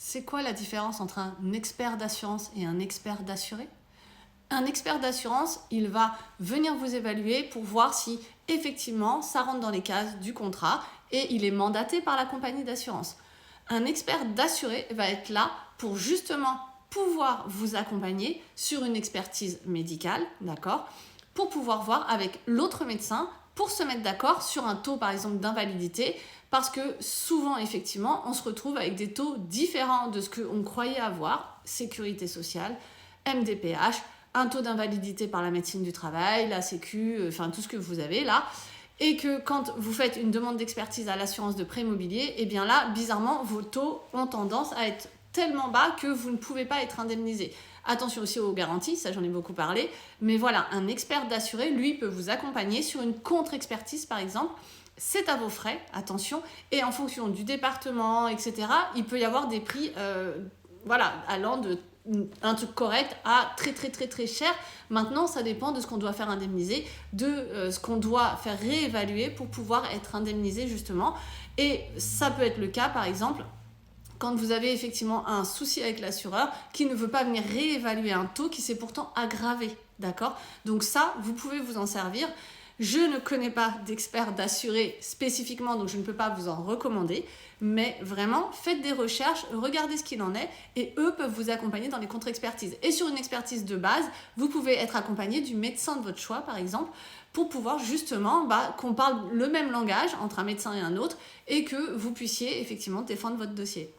C'est quoi la différence entre un expert d'assurance et un expert d'assuré? Un expert d'assurance, il va venir vous évaluer pour voir si effectivement ça rentre dans les cases du contrat et il est mandaté par la compagnie d'assurance. Un expert d'assuré va être là pour justement pouvoir vous accompagner sur une expertise médicale, d'accord, pour pouvoir voir avec l'autre médecin pour se mettre d'accord sur un taux par exemple d'invalidité, parce que souvent effectivement on se retrouve avec des taux différents de ce qu'on croyait avoir, sécurité sociale, MDPH, un taux d'invalidité par la médecine du travail, la sécu, enfin tout ce que vous avez là, et que quand vous faites une demande d'expertise à l'assurance de prêt immobilier, et bien là, bizarrement, vos taux ont tendance à être tellement bas que vous ne pouvez pas être indemnisé. Attention aussi aux garanties, ça j'en ai beaucoup parlé, mais voilà, un expert d'assuré, lui, peut vous accompagner sur une contre-expertise par exemple. C'est à vos frais, attention, et en fonction du département, etc., il peut y avoir des prix allant de un truc correct à très très très très cher. Maintenant, ça dépend de ce qu'on doit faire indemniser, de ce qu'on doit faire réévaluer pour pouvoir être indemnisé justement. Et ça peut être le cas, par exemple, quand vous avez effectivement un souci avec l'assureur qui ne veut pas venir réévaluer un taux qui s'est pourtant aggravé, d'accord? Donc ça, vous pouvez vous en servir. Je ne connais pas d'expert d'assuré spécifiquement, donc je ne peux pas vous en recommander, mais vraiment, faites des recherches, regardez ce qu'il en est, et eux peuvent vous accompagner dans les contre-expertises. Et sur une expertise de base, vous pouvez être accompagné du médecin de votre choix, par exemple, pour pouvoir justement qu'on parle le même langage entre un médecin et un autre, et que vous puissiez effectivement défendre votre dossier.